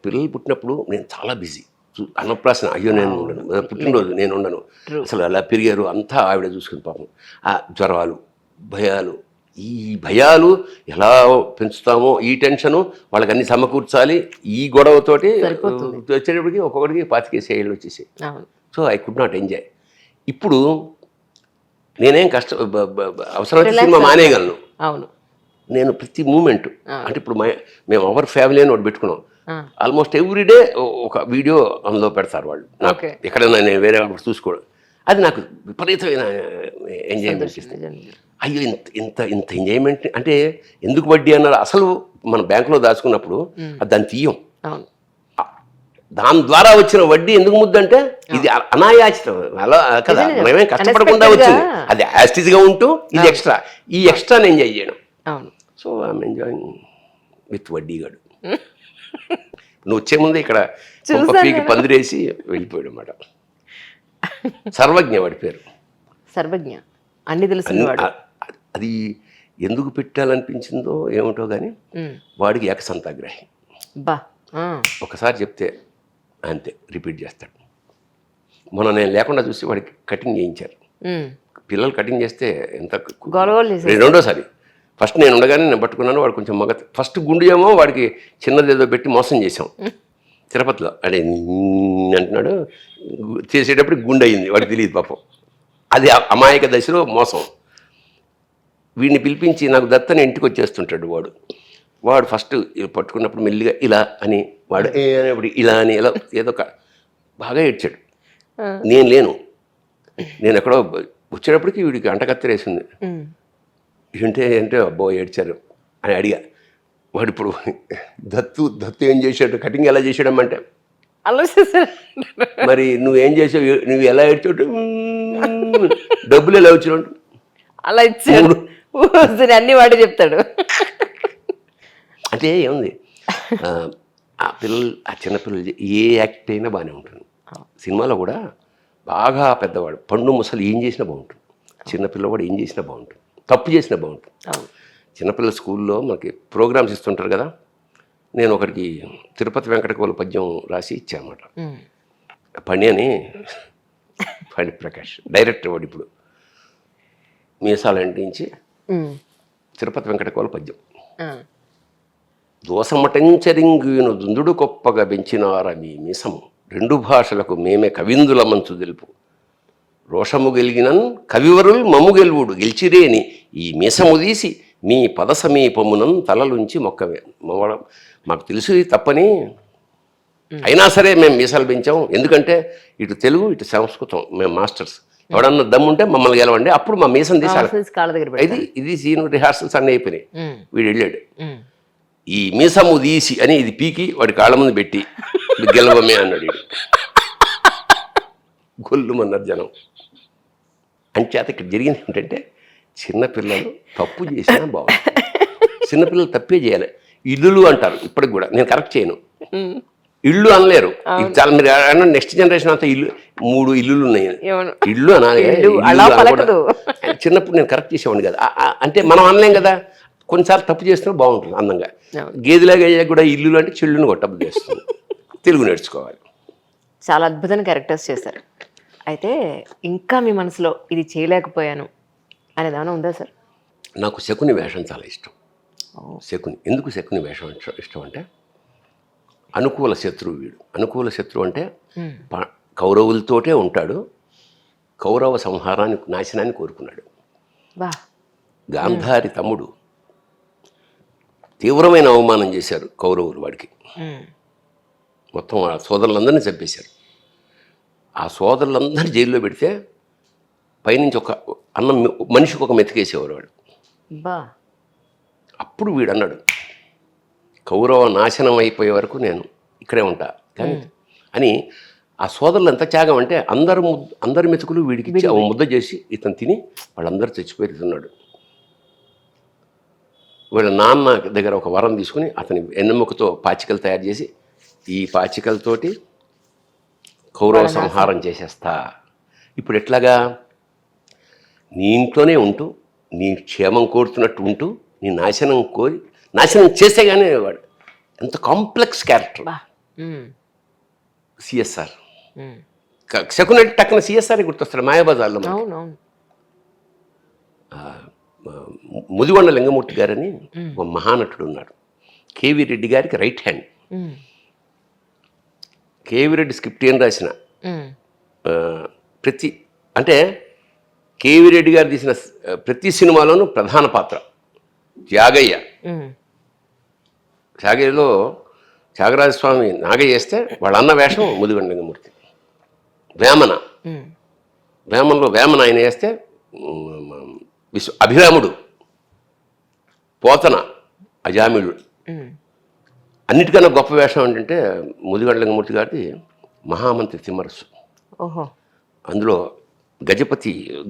పిల్లలు పుట్టినప్పుడు నేను చాలా బిజీ. అన్నప్రాసన అయ్యో నేను ఉండను, పుట్టినరోజు నేను ఉండను, అసలు అలా పెరిగారు అంతా ఆవిడ చూసుకుని పాపం. ఆ జ్వరాలు, భయాలు, ఈ భయాలు ఎలా పెంచుతామో ఈ టెన్షను వాళ్ళకి అన్ని సమకూర్చాలి. ఈ గొడవతోటి వచ్చేటప్పటికి ఒక్కొక్కడికి 25 ఏళ్ళు వచ్చేసాయి. So I could not enjoy. ఇప్పుడు నేనేం అవసరమైతే సినిమా మానేయగలను. నేను ప్రతి మూమెంట్ అంటే ఇప్పుడు మేము అవర్ ఫ్యామిలీ అని ఒకటి పెట్టుకున్నాం. ఆల్మోస్ట్ ఎవ్రీడే ఒక వీడియో అందులో పెడతారు వాళ్ళు. నాకు ఎక్కడైనా నేను వేరే చూసుకోవడం అది నాకు విపరీతమైన ఎంజాయ్మెంట్ ఇస్తుంది. అయ్యో ఇంత ఇంత ఇంత ఎంజాయ్మెంట్ అంటే ఎందుకు వడ్డీ అన్నారు. అసలు మన బ్యాంకులో దాచుకున్నప్పుడు అది దాన్ని తీయం. దాని ద్వారా వచ్చిన వడ్డీ ఎందుకు ముద్దంటే ఇది అనాయాచితం అలా కదా, మనమేం కష్టపడకుండా వచ్చింది. అది యాస్టిజ్గా ఉంటూ ఇది ఎక్స్ట్రా, ఈ ఎక్స్ట్రాని ఎంజాయ్ చేయడం. సో ఐఎమ్ ఎంజాయింగ్ విత్ వడ్డీగాడు. నువ్వు వచ్చే ముందే ఇక్కడ పీకి పందిరేసి వెళ్ళిపోయాడు అన్నమాట. సర్వజ్ఞ వాడి పేరు. సర్వజ్ఞ అన్ని తెలుసు. అది ఎందుకు పెట్టాలనిపించిందో ఏమిటో కానీ వాడికి ఏకసంతాగ్రహి. ఒకసారి చెప్తే అంతే రిపీట్ చేస్తాడు. మొన్న నేను లేకుండా చూసి వాడికి కటింగ్ చేయించారు. పిల్లలు కటింగ్ చేస్తే ఎంత రెండోసారి. ఫస్ట్ నేను ఉండగానే నేను పట్టుకున్నాను. వాడు కొంచెం ఫస్ట్ గుండు ఏమో వాడికి చిన్నది ఏదో పెట్టి మోసం చేసాం తిరుపతిలో. అదే అంటున్నాడు, చేసేటప్పుడు గుండె అయింది, వాడికి తెలియదు పాపం. అది అమాయక దశలో మోసం. వీడిని పిలిపించి నాకు దత్తని ఇంటికి వచ్చేస్తుంటాడు వాడు ఫస్ట్ పట్టుకున్నప్పుడు మెల్లిగా ఇలా అని వాడు అనేప్పుడు ఇలా అని ఇలా ఏదో బాగా ఏడ్చాడు. నేను లేను, నేను ఎక్కడో వచ్చేటప్పటికి వీడికి అంటకత్తెరేసింది. ఏంటంటే అబ్బో ఏడ్చారు అని అడిగా. వాడు ఇప్పుడు దత్తు ఏం చేశాడు, కటింగ్ ఎలా చేసాడమ్మంటే మరి నువ్వేం చేసావు, నువ్వు ఎలా ఏడ్చాడు, డబ్బులు ఎలా వచ్చినావు అలా ఇచ్చాడు అన్ని వాడే చెప్తాడు. అంటే ఏముంది, ఆ పిల్లలు ఆ చిన్నపిల్లలు ఏ యాక్ట్ అయినా బాగానే ఉంటుంది. సినిమాలో కూడా బాగా పెద్దవాడు పండు ముసలు ఏం చేసినా బాగుంటుంది, చిన్నపిల్ల కూడా ఏం చేసినా బాగుంటుంది, తప్పు చేసినా బాగుంటుంది. చిన్నపిల్లల స్కూల్లో మనకి ప్రోగ్రామ్స్ ఇస్తుంటారు కదా. నేను ఒకరికి తిరుపతి వెంకటకోల పద్యం రాసి ఇచ్చానమాట. పని అని పని ప్రకాష్ డైరెక్టర్ వాడు ఇప్పుడు మీసాలు అంటించి తిరుపతి వెంకటకోల పద్యం. దోసమటంచరింగును దుందుడు గొప్పగా పెంచినార మీ మీసము, 2 భాషలకు మేమే కవిందుల మంచు తెలుపు, రోషము గెలిగినన్ కవివరుల్ మము గెలువుడు గెలిచిరేని ఈ మీసము తీసి మీ పద సమీపమునన్ తలలుంచి మొక్కవే. మాకు తెలుసు తప్పని, అయినా సరే మేము మీసాలు పెంచాం. ఎందుకంటే ఇటు తెలుగు ఇటు సంస్కృతం, మేము మాస్టర్స్. ఎవడన్నా దమ్ముంటే మమ్మల్ని గెలవండి, అప్పుడు మా మీసం తీసాలి. ఇది సీను రిహార్సల్స్ అన్నీ అయిపోయినాయి. వీడు వెళ్ళాడు, ఈ మీసము తీసి అని ఇది పీకి వాడి కాళ్ళ ముందు పెట్టి గెలవమే అన్నాడు. గొల్లుమన్నారు జనం. అంచేత ఇక్కడ జరిగింది ఏంటంటే చిన్నపిల్లలు తప్పు చేసినా బాగుంది. చిన్నపిల్లలు తప్పే చేయాలి. ఇల్లులు అంటారు ఇప్పటికి కూడా, నేను కరెక్ట్ చేయను. ఇల్లు అనలేరు. చాలా మీరు అన్న నెక్స్ట్ జనరేషన్ అంతా ఇల్లు 3 ఇల్లులు ఉన్నాయి, ఇల్లు అనాలి. చిన్నప్పుడు నేను కరెక్ట్ చేసేవాడిని కదా. అంటే మనం అనలేం కదా, కొన్నిసార్లు తప్పు చేస్తున్నా బాగుంటుంది అందంగా. గేదెలాగా కూడా ఇల్లు అంటే చెల్లుని కొట్టబు చేస్తుంది. తెలుగు నేర్చుకోవాలి. చాలా అద్భుతమైన క్యారెక్టర్స్ చేశారు. అయితే ఇంకా మీ మనసులో ఇది చేయలేకపోయాను అనేది ఏమైనా ఉందా సార్? నాకు శకుని వేషం చాలా ఇష్టం. శకుని ఎందుకు శకుని వేషం ఇష్టం అంటే అనుకూల శత్రువు వీడు. అనుకూల శత్రువు అంటే కౌరవులతోటే ఉంటాడు, కౌరవ సంహారాన్ని నాశనాన్ని కోరుకున్నాడు. గాంధారి తమ్ముడు తీవ్రమైన అవమానం చేశారు కౌరవులు వాడికి. మొత్తం ఆ సోదరులందరినీ చంపేశారు. ఆ సోదరులందరూ జైల్లో పెడితే పైనుంచి ఒక అన్నం మనిషికి ఒక మెతికేసేవారు వాడు. అప్పుడు వీడు అన్నాడు, కౌరవ నాశనం అయిపోయే వరకు నేను ఇక్కడే ఉంటా కానీ అని. ఆ సోదరులు ఎంత త్యాగం అంటే అందరి మెతుకులు వీడికి ఇచ్చి ముద్ద చేసి ఇతను తిని వాళ్ళందరూ చచ్చిపోతున్నాడు. వీళ్ళ నాన్న దగ్గర ఒక వరం తీసుకుని అతని ఎన్నెముకతో పాచికలు తయారు చేసి ఈ పాచికలతోటి కౌరవ సంహారం చేసేస్తా. ఇప్పుడు ఎట్లాగా, నీ ఇంట్లోనే ఉంటూ నీ క్షేమం కోరుతున్నట్టు ఉంటూ నీ నాశనం కోరి నాశనం చేస్తే కానీ వాడు ఎంత కాంప్లెక్స్ క్యారెక్టర్. బా సిఎస్ఆర్ శకున్ అంటే టక్కున సిఎస్ఆర్ గుర్తొస్తాడు మాయాబజార్లో. అవునవును. ముదిగొండ లింగమూర్తి గారని ఒక మహానటుడు ఉన్నాడు. కేవీ రెడ్డి గారికి right hand. KV Reddy script ఏం రాసిన ప్రతి అంటే కేవీ రెడ్డి గారు తీసిన ప్రతి సినిమాలోనూ ప్రధాన పాత్ర. త్యాగయ్యలో త్యాగరాజస్వామి నాగయ్య వేస్తే వాళ్ళ అన్న వేషం ముదిగొండ లింగమూర్తి. వేమనలో వేమన ఆయన వేస్తే అభిరాముడు, పోతన, అజామిళుడు. అన్నిటికన్నా గొప్ప వేషం ఏంటంటే ముదిగొండ లింగమూర్తి గారిది మహామంత్రి తిమ్మరసు. అందులో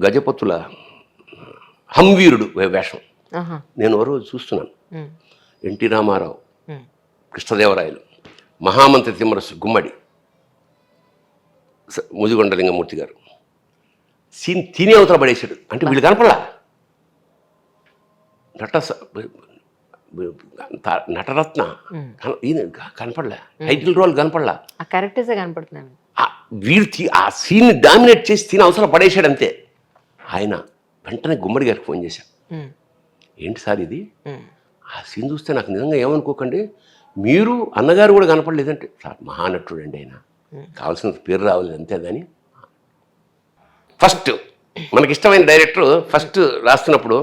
గజపతుల హంవీరుడు వేషం. నేను ఓ రోజు చూస్తున్నాను. ఎన్టీ రామారావు, కృష్ణదేవరాయలు, మహామంత్రి తిమ్మరసు, గుమ్మడి, ముదిగొండ లింగమూర్తి గారు సీన్ తినే అవతల పడేశాడు. అంటే వీళ్ళు కనపడలా. నటరత్న కనపడలే, టైటిల్ రోల్ కనపడలా, వీడు ఆ సీన్ని డామినేట్ చేసి తినే అవసరం పడేశాడు అంతే. ఆయన వెంటనే గుమ్మడి గారికి ఫోన్ చేశాడు. ఏంటి సార్ ఇది, ఆ సీన్ చూస్తే నాకు నిజంగా ఏమనుకోకండి, మీరు అన్నగారు కూడా కనపడలేదంటే. సార్ మహానటుడు అండి ఆయన, కావాల్సిన పేరు రావాలి అంతే. దాని ఫస్ట్ మనకి ఇష్టమైన డైరెక్టర్ ఫస్ట్ రాస్తున్నప్పుడు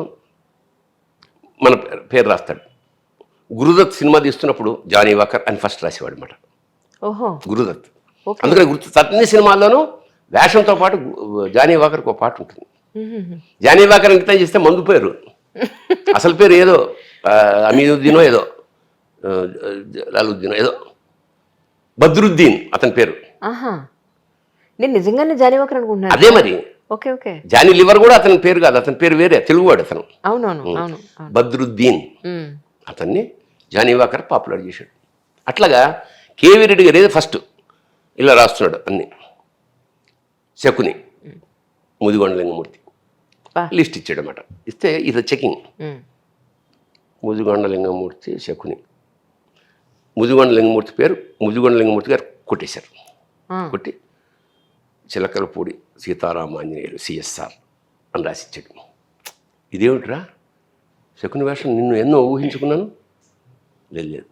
మన పేరు రాస్తాడు. గురుదత్ సినిమా తీస్తున్నప్పుడు జానీ వాకర్ అని ఫస్ట్ రాసేవాడు అనమాట. గురుదత్. అందుకని అన్ని సినిమాల్లోనూ వేషంతో పాటు జానీ వాకర్కి ఒక పాట ఉంటుంది. జానీ వాకర్ అంకితం చేస్తే మందు పేరు, అసలు పేరు ఏదో అమీనుద్దీనో ఏదో లాలుద్దీనో ఏదో, బద్రుద్దీన్ అతని పేరు. నిజంగానే జానీ వాకర్ అనుకుంటున్నాను. అదే మరి. జానీ లివర్ కూడా అతని పేరు కాదు, అతని పేరు వేరే, తెలుగువాడు అతను. బద్రుద్దీన్ అతన్ని జానీ వాకర్ పాపులర్ చేశాడు. అట్లాగా కేవీ రెడ్డి గారు ఏదో ఫస్ట్ ఇలా రాస్తున్నాడు అన్ని. శకుని, ముదిగొండ లింగమూర్తి లిస్ట్ ఇచ్చాడు అన్నమాట. ఇస్తే ఇది చెకింగ్. ముదిగొండ లింగమూర్తి, శకుని, ముదిగొండ లింగమూర్తి పేరు ముదిగొండ లింగమూర్తి గారు కొట్టేశారు. కొట్టి చిలకలపూడి సీతారామాంజనేయులు సిఎస్ఆర్ అని రాసిచ్చాడు. ఇదేమిట్రా, శకుని వేషం నిన్ను ఎన్నో ఊహించుకున్నాను. లేదు,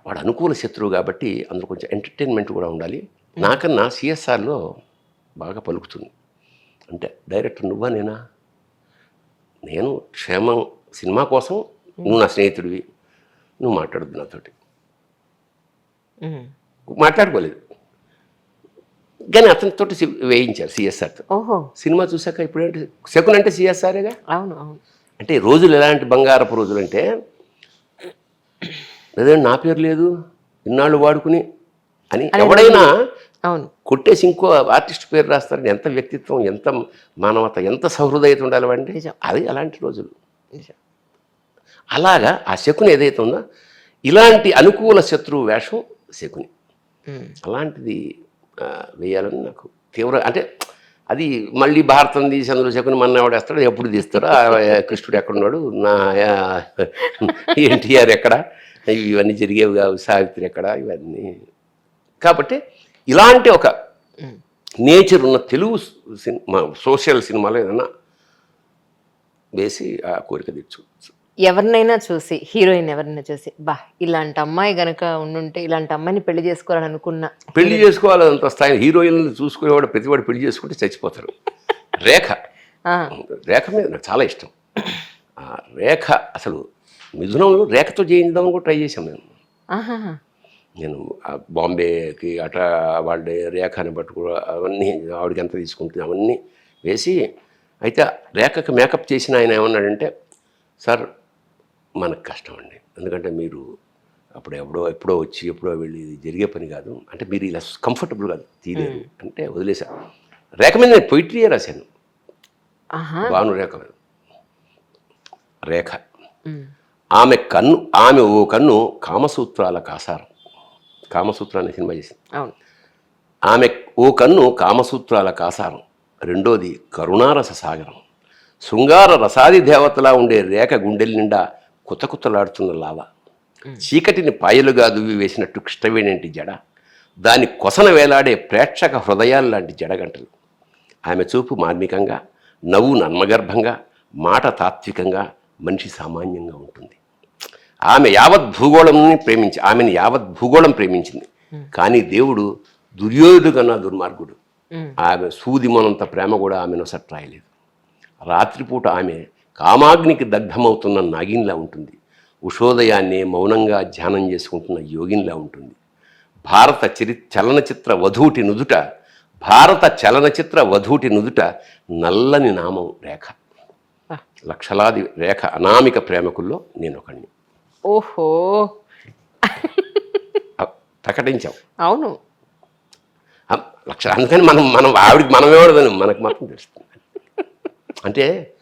వాడు అనుకూల శత్రువు కాబట్టి అందులో కొంచెం ఎంటర్టైన్మెంట్ కూడా ఉండాలి. నాకన్నా సిఎస్ఆర్లో బాగా పలుకుతుంది. అంటే డైరెక్టర్ నువ్వా నేనా? నేను క్షేమం సినిమా కోసం, నువ్వు నా స్నేహితుడివి, నువ్వు మాట్లాడద్దు నాతోటి. మాట్లాడుకోలేదు కానీ అతనితో వేయించారు సిఎస్ఆర్తో. సినిమా చూసాక ఇప్పుడేంటి శకున్ అంటే సిఎస్ఆర్గా. అంటే రోజులు ఎలాంటి బంగారపు రోజులు అంటే, లేదంటే నా పేరు లేదు ఇన్నాళ్ళు వాడుకుని అని ఎవడైనా కొట్టేసి ఇంకో ఆర్టిస్ట్ పేరు రాస్తారని ఎంత వ్యక్తిత్వం, ఎంత మానవత, ఎంత సహృదయత ఉండాలి అంటే అది అలాంటి రోజులు. అలాగా ఆ శకుని ఏదైతే ఉందో ఇలాంటి అనుకూల శత్రువు వేషం శకుని. అలాంటిది వేయాలని నాకు తీవ్ర, అంటే అది మళ్ళీ భారతం తీసి అందులో శకుని మన్నావాడు వేస్తాడు, ఎప్పుడు తీస్తాడో, కృష్ణుడు ఎక్కడున్నాడు, నా ఎన్టీఆర్ ఎక్కడ, ఇవన్నీ జరిగేవి కావు, సావిత్రి ఎక్కడ, ఇవన్నీ. కాబట్టి ఇలాంటి ఒక నేచర్ ఉన్న తెలుగు సినిమా, సోషల్ సినిమాలో ఏదైనా వేసి ఆ కోరిక తీర్చుకోవచ్చు. ఎవరినైనా చూసి, హీరోయిన్ ఎవరినైనా చూసి, బా ఇలాంటి అమ్మాయి గనక ఉండుంటే ఇలాంటి అమ్మాయిని పెళ్లి చేసుకోవాలని అనుకున్నా, పెళ్లి చేసుకోవాలంత స్థాయి హీరోయిన్లు చూసుకునేవాడు ప్రతివాడు పెళ్లి చేసుకుంటే చచ్చిపోతారు. రేఖ మీద నాకు చాలా ఇష్టం. రేఖ అసలు మిథునంలో రేఖతో చేయించదామని కూడా ట్రై చేశాం మేము. నేను బాంబేకి అట్లా వాళ్ళ రేఖని పట్టుకో అవన్నీ ఆవిడకి ఎంత తీసుకుంటుంది అవన్నీ వేసి, అయితే రేఖకి మేకప్ చేసిన ఆయన ఏమన్నాడంటే, సార్ మనకు కష్టం అండి, ఎందుకంటే మీరు అప్పుడు ఎప్పుడో వచ్చి ఎప్పుడో వెళ్ళి జరిగే పని కాదు, అంటే మీరు ఇలా కంఫర్టబుల్గా తీయలేరు అంటే వదిలేసా. రేఖ మీద నేను పొయిట్రీయే రాశాను. భాను రేఖ ఆమె ఓ కన్ను కామసూత్రాల కాసారం. కామసూత్రాన్ని సినిమా చేసింది. ఆమె ఓ కన్ను కామసూత్రాల కాసారం, రెండోది కరుణారస సాగరం, శృంగార రసాది దేవతలా ఉండే రేఖ గుండెల నిండా కుతకుతలాడుతున్న లావ. చీకటిని పాయలుగా దువ్వి వేసినట్టు కృష్ణవేణి జడ, దాని కొసన వేలాడే ప్రేక్షక హృదయాలు లాంటి జడగంటలు. ఆమె చూపు మార్మికంగా, నవ్వు నర్మగర్భంగా, మాట తాత్వికంగా, మనిషి సామాన్యంగా ఉంటుంది. ఆమెని యావత్ భూగోళం ప్రేమించింది. కానీ దేవుడు దుర్యోధుడు కన్నా దుర్మార్గుడు. ఆమె సూదిమనంత ప్రేమ కూడా ఆమెను సట్రాయలేదు. రాత్రిపూట ఆమె కామాగ్నికి దగ్ధమవుతున్న నాగిన్లా ఉంటుంది. ఉషోదయాన్ని మౌనంగా ధ్యానం చేసుకుంటున్న యోగిన్లా ఉంటుంది. భారత చలనచిత్ర వధూటి నుదుట నల్లని నామం రేఖ. లక్షలాది రేఖ అనామిక ప్రేమకుల్లో నేను ఒకడిని. ఓహో, ప్రకటించాం. అవును. అందుకని మనం ఆవిడకి మనమేవాడదని మనకు మాత్రం తెలుస్తుంది. అంటే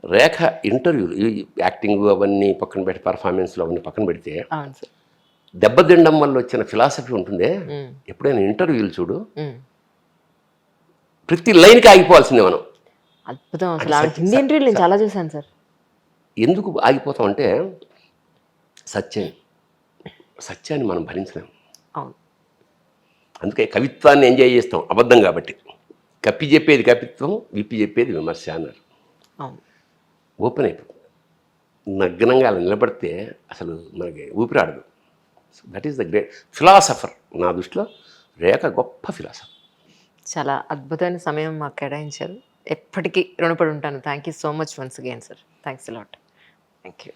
రేఖ ఇంటర్వ్యూలు, యాక్టింగ్ అవన్నీ పక్కన పెట్టి, పర్ఫార్మెన్స్లు అవన్నీ పక్కన పెడితే, అవును సార్. దెబ్బతినడం వల్ల వచ్చిన ఫిలాసఫీ ఉంటుందే. ఎప్పుడైనా ఇంటర్వ్యూలు చూడు, ప్రతి లైన్కి ఆగిపోవాల్సిందే మనం. అద్భుతం అసలు. హిందీ ఇంటర్వ్యూలు నేను చాలా చూశాను సార్. ఎందుకు ఆగిపోతామంటే సత్యాన్ని మనం భరించలేం. అవును. అందుకే కవిత్వాన్ని ఎంజాయ్ చేస్తాం, అబద్ధం కాబట్టి. కప్పి చెప్పేది కవిత్వం, విప్పి చెప్పేది విమర్శ అన్నారు. అవును. ఓపెన్ అయిపోతుంది. నగ్నంగా అలా నిలబడితే అసలు మనకి ఊపిరాడదు. That is the great philosopher. నా దృష్టిలో రేఖ గొప్ప ఫిలాసఫర్. చాలా అద్భుతమైన సమయం మాకు కేటాయించారు. ఎప్పటికీ రుణపడి ఉంటాను. Thank you so much once again sir. Thanks a lot. Thank you.